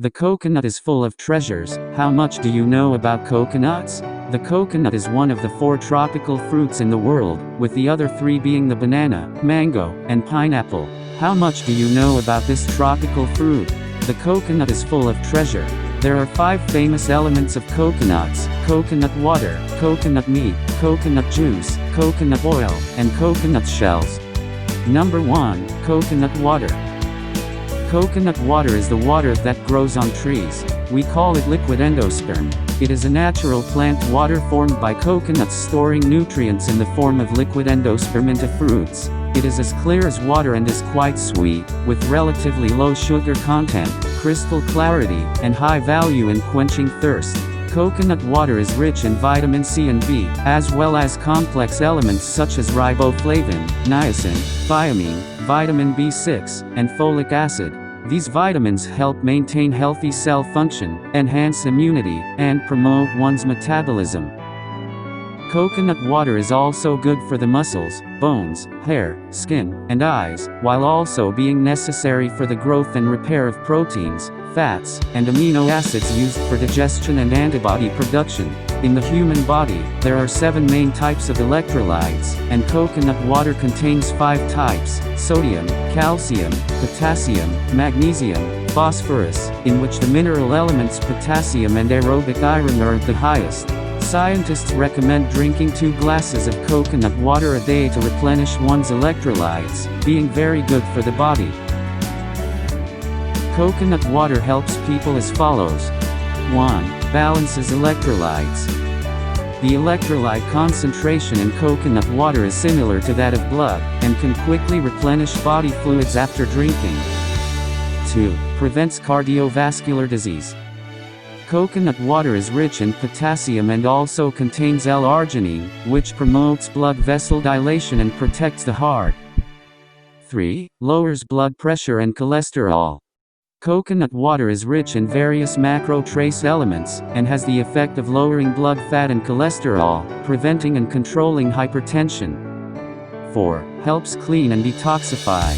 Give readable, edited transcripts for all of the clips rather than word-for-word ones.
The coconut is full of treasures. How much do you know about coconuts? The coconut is one of the 4 tropical fruits in the world, with the other 3 being the banana, mango, and pineapple. How much do you know about this tropical fruit? The coconut is full of treasure. There are 5 famous elements of coconuts: coconut water, coconut meat, coconut juice, coconut oil, and coconut shells. Number 1. Coconut water. Coconut water is the water that grows on trees. We call it liquid endosperm. It is a natural plant water formed by coconuts storing nutrients in the form of liquid endosperm into fruits. It is as clear as water and is quite sweet, with relatively low sugar content, crystal clarity, and high value in quenching thirst. Coconut water is rich in vitamin C and B, as well as complex elements such as riboflavin, niacin, thiamine, vitamin B6, and folic acid. These vitamins help maintain healthy cell function, enhance immunity, and promote one's metabolism. Coconut water is also good for the muscles, bones, hair, skin, and eyes, while also being necessary for the growth and repair of proteins, fats, and amino acids used for digestion and antibody production. In the human body, there are 7 main types of electrolytes, and coconut water contains 5 types: sodium, calcium, potassium, magnesium, phosphorus, in which the mineral elements potassium and aerobic iron are at the highest. Scientists recommend drinking 2 glasses of coconut water a day to replenish one's electrolytes, being very good for the body. Coconut water helps people as follows. 1. Balances electrolytes. The electrolyte concentration in coconut water is similar to that of blood, and can quickly replenish body fluids after drinking. 2. Prevents cardiovascular disease. Coconut water is rich in potassium and also contains L-arginine, which promotes blood vessel dilation and protects the heart. 3. Lowers blood pressure and cholesterol. Coconut water is rich in various macro trace elements, and has the effect of lowering blood fat and cholesterol, preventing and controlling hypertension. 4. Helps clean and detoxify.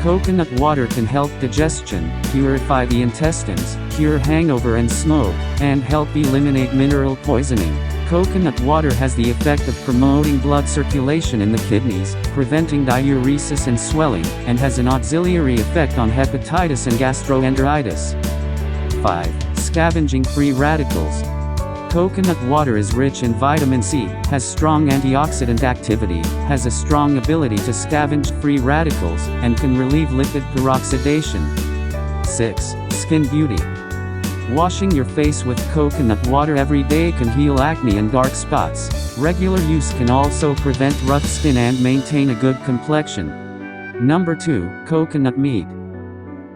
Coconut water can help digestion, purify the intestines, cure hangover and smoke, and help eliminate mineral poisoning. Coconut water has the effect of promoting blood circulation in the kidneys, preventing diuresis and swelling, and has an auxiliary effect on hepatitis and gastroenteritis. 5. Scavenging free radicals. Coconut water is rich in vitamin C, has strong antioxidant activity, has a strong ability to scavenge free radicals, and can relieve lipid peroxidation. 6. Skin beauty. Washing your face with coconut water every day can heal acne and dark spots. Regular use can also prevent rough skin and maintain a good complexion. Number 2. Coconut meat.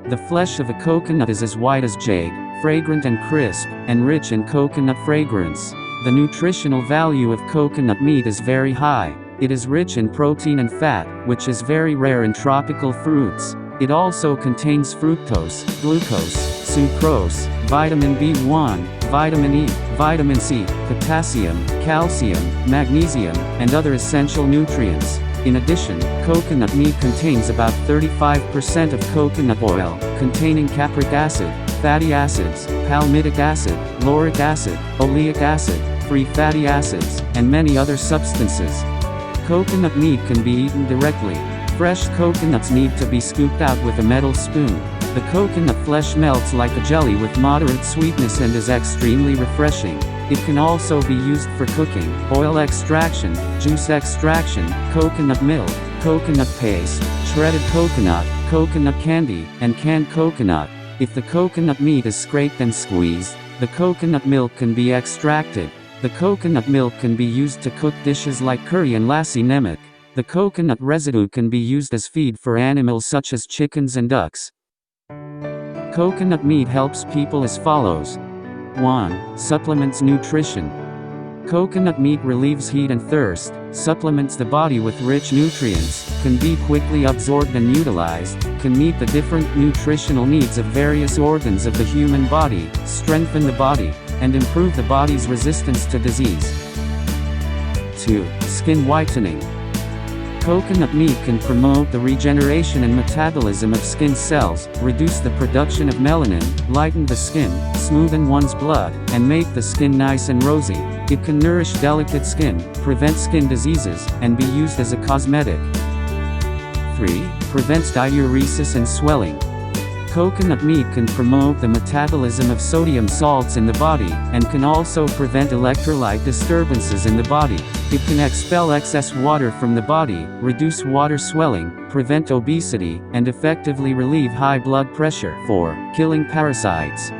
The flesh of a coconut is as white as jade, fragrant and crisp, and rich in coconut fragrance. The nutritional value of coconut meat is very high. It is rich in protein and fat, which is very rare in tropical fruits. It also contains fructose, glucose, sucrose, vitamin B1, vitamin E, vitamin C, potassium, calcium, magnesium, and other essential nutrients. In addition, coconut meat contains about 35% of coconut oil, containing capric acid, fatty acids, palmitic acid, lauric acid, oleic acid, free fatty acids, and many other substances. Coconut meat can be eaten directly. Fresh coconuts need to be scooped out with a metal spoon. The coconut flesh melts like a jelly with moderate sweetness and is extremely refreshing. It can also be used for cooking, oil extraction, juice extraction, coconut milk, coconut paste, shredded coconut, coconut candy, and canned coconut. If the coconut meat is scraped and squeezed, the coconut milk can be extracted. The coconut milk can be used to cook dishes like curry and lassi nemek. The coconut residue can be used as feed for animals such as chickens and ducks. Coconut meat helps people as follows. 1. Supplements nutrition. Coconut meat relieves heat and thirst, supplements the body with rich nutrients, can be quickly absorbed and utilized, can meet the different nutritional needs of various organs of the human body, strengthen the body, and improve the body's resistance to disease. 2. Skin whitening. Coconut meat can promote the regeneration and metabolism of skin cells, reduce the production of melanin, lighten the skin, smoothen one's blood, and make the skin nice and rosy. It can nourish delicate skin, prevent skin diseases, and be used as a cosmetic. 3. Prevents diuresis and swelling. Coconut meat can promote the metabolism of sodium salts in the body, and can also prevent electrolyte disturbances in the body. It can expel excess water from the body, reduce water swelling, prevent obesity, and effectively relieve high blood pressure. 4. Killing parasites.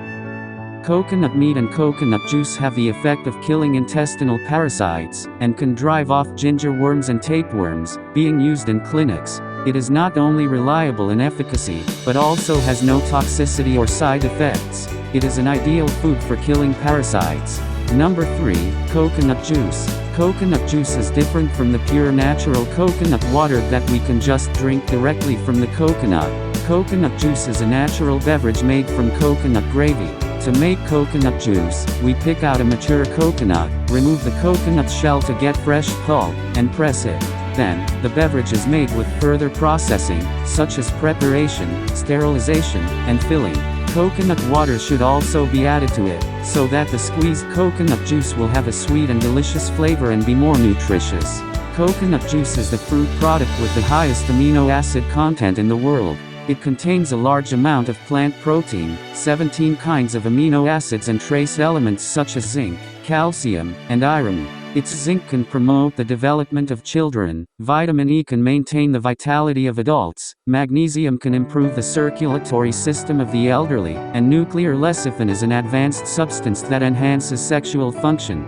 Coconut meat and coconut juice have the effect of killing intestinal parasites, and can drive off ginger worms and tapeworms, being used in clinics. It is not only reliable in efficacy, but also has no toxicity or side effects. It is an ideal food for killing parasites. Number 3. Coconut juice. Coconut juice is different from the pure natural coconut water that we can just drink directly from the coconut. Coconut juice is a natural beverage made from coconut gravy. To make coconut juice, we pick out a mature coconut, remove the coconut shell to get fresh pulp, and press it. Then, the beverage is made with further processing, such as preparation, sterilization, and filling. Coconut water should also be added to it, so that the squeezed coconut juice will have a sweet and delicious flavor and be more nutritious. Coconut juice is the fruit product with the highest amino acid content in the world. It contains a large amount of plant protein, 17 kinds of amino acids and trace elements such as zinc, calcium, and iron. Its zinc can promote the development of children, vitamin E can maintain the vitality of adults, magnesium can improve the circulatory system of the elderly, and nuclear lecithin is an advanced substance that enhances sexual function.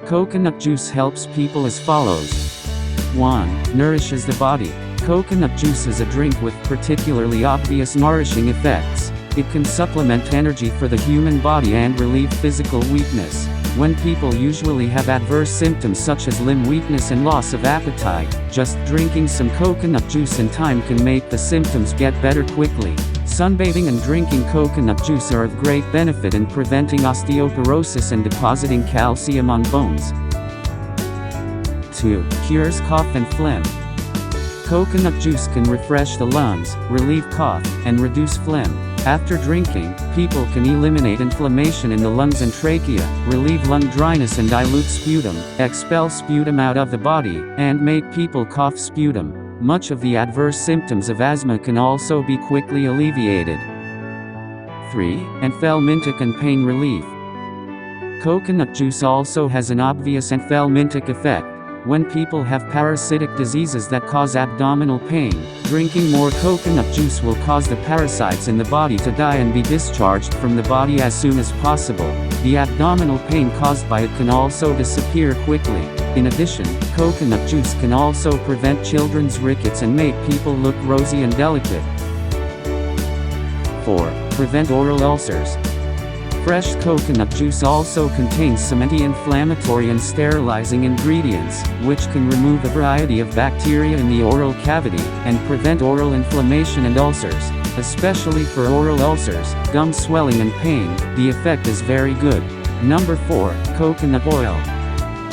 Coconut juice helps people as follows. 1. Nourishes the body. Coconut juice is a drink with particularly obvious nourishing effects. It can supplement energy for the human body and relieve physical weakness. When people usually have adverse symptoms such as limb weakness and loss of appetite, just drinking some coconut juice in time can make the symptoms get better quickly. Sunbathing and drinking coconut juice are of great benefit in preventing osteoporosis and depositing calcium on bones. 2. Cures cough and phlegm. Coconut juice can refresh the lungs, relieve cough, and reduce phlegm. After drinking, people can eliminate inflammation in the lungs and trachea, relieve lung dryness and dilute sputum, expel sputum out of the body, and make people cough sputum. Much of the adverse symptoms of asthma can also be quickly alleviated. 3. Anthelmintic and pain relief. Coconut juice also has an obvious anthelmintic effect. When people have parasitic diseases that cause abdominal pain, drinking more coconut juice will cause the parasites in the body to die and be discharged from the body as soon as possible. The abdominal pain caused by it can also disappear quickly. In addition, coconut juice can also prevent children's rickets and make people look rosy and delicate. 4. Prevent oral ulcers. Fresh coconut juice also contains some anti-inflammatory and sterilizing ingredients, which can remove a variety of bacteria in the oral cavity, and prevent oral inflammation and ulcers. Especially for oral ulcers, gum swelling and pain, the effect is very good. Number 4. Coconut oil.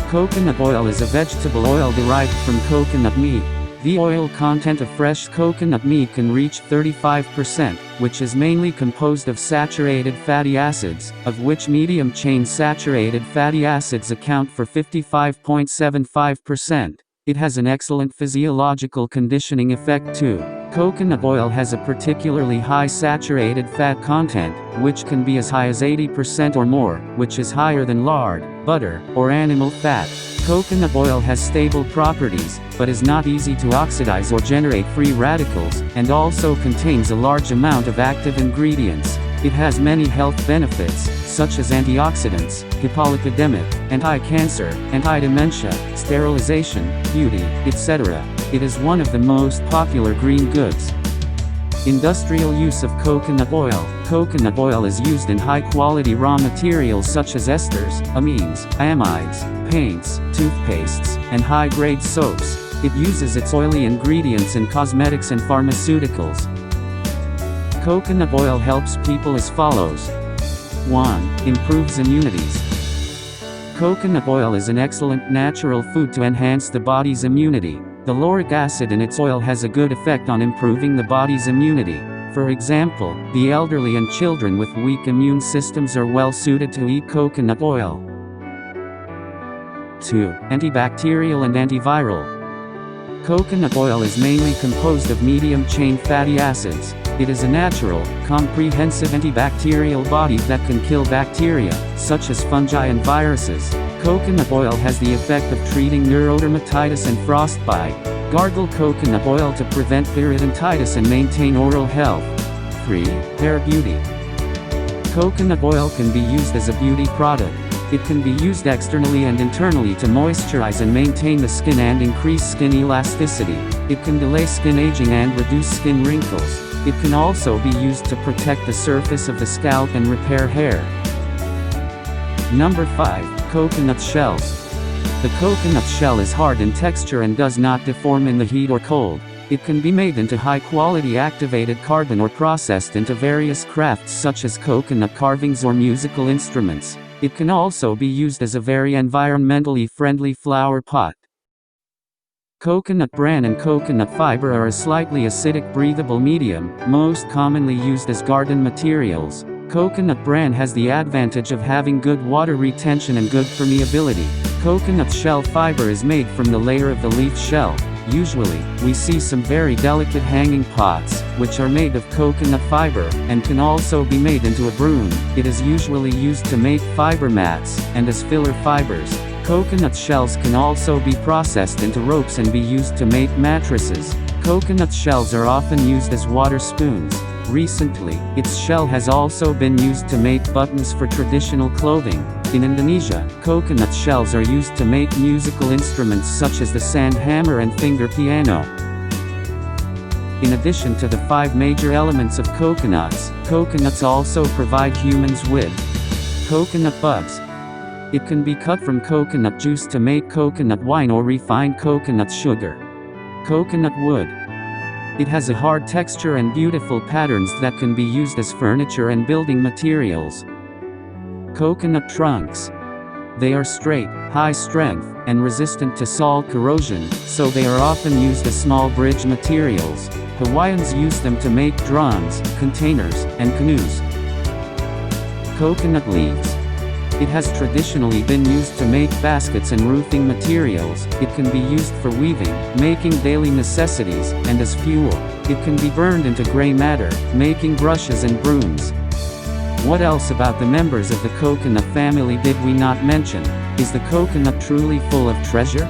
Coconut oil is a vegetable oil derived from coconut meat. The oil content of fresh coconut meat can reach 35%, which is mainly composed of saturated fatty acids, of which medium-chain saturated fatty acids account for 55.75%. It has an excellent physiological conditioning effect too. Coconut oil has a particularly high saturated fat content, which can be as high as 80% or more, which is higher than lard, butter, or animal fat. Coconut oil has stable properties, but is not easy to oxidize or generate free radicals, and also contains a large amount of active ingredients. It has many health benefits, such as antioxidants, hypolipidemic, anti-cancer, anti-dementia, sterilization, beauty, etc. It is one of the most popular green goods. Industrial use of coconut oil. Coconut oil is used in high-quality raw materials such as esters, amines, amides, paints, toothpastes, and high-grade soaps. It uses its oily ingredients in cosmetics and pharmaceuticals. Coconut oil helps people as follows. 1. Improves immunities. Coconut oil is an excellent natural food to enhance the body's immunity. The lauric acid in its oil has a good effect on improving the body's immunity. For example, the elderly and children with weak immune systems are well suited to eat coconut oil. 2. Antibacterial and antiviral. Coconut oil is mainly composed of medium-chain fatty acids. It is a natural, comprehensive antibacterial body that can kill bacteria, such as fungi and viruses. Coconut oil has the effect of treating neurodermatitis and frostbite. Gargle coconut oil to prevent periodontitis and maintain oral health. 3. Hair beauty. Coconut oil can be used as a beauty product. It can be used externally and internally to moisturize and maintain the skin and increase skin elasticity. It can delay skin aging and reduce skin wrinkles. It can also be used to protect the surface of the scalp and repair hair. Number 5. Coconut shells. The coconut shell is hard in texture and does not deform in the heat or cold. It can be made into high-quality activated carbon or processed into various crafts such as coconut carvings or musical instruments. It can also be used as a very environmentally friendly flower pot. Coconut bran and coconut fiber are a slightly acidic breathable medium, most commonly used as garden materials. Coconut bran has the advantage of having good water retention and good permeability. Coconut shell fiber is made from the layer of the leaf shell. Usually, we see some very delicate hanging pots, which are made of coconut fiber, and can also be made into a broom. It is usually used to make fiber mats, and as filler fibers. Coconut shells can also be processed into ropes and be used to make mattresses. Coconut shells are often used as water spoons. Recently, its shell has also been used to make buttons for traditional clothing. In Indonesia, coconut shells are used to make musical instruments such as the sand hammer and finger piano. In addition to the 5 major elements of coconuts, coconuts also provide humans with coconut buds. It can be cut from coconut juice to make coconut wine or refined coconut sugar. Coconut wood. It has a hard texture and beautiful patterns that can be used as furniture and building materials. Coconut trunks. They are straight, high strength, and resistant to salt corrosion, so they are often used as small bridge materials. Hawaiians use them to make drums, containers, and canoes. Coconut leaves. It has traditionally been used to make baskets and roofing materials. It can be used for weaving, making daily necessities, and as fuel. It can be burned into gray matter, making brushes and brooms. What else about the members of the coconut family did we not mention? Is the coconut truly full of treasure?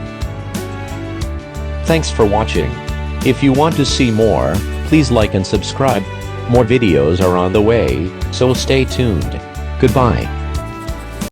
Thanks for watching. If you want to see more, please like and subscribe. More videos are on the way, so stay tuned. Goodbye.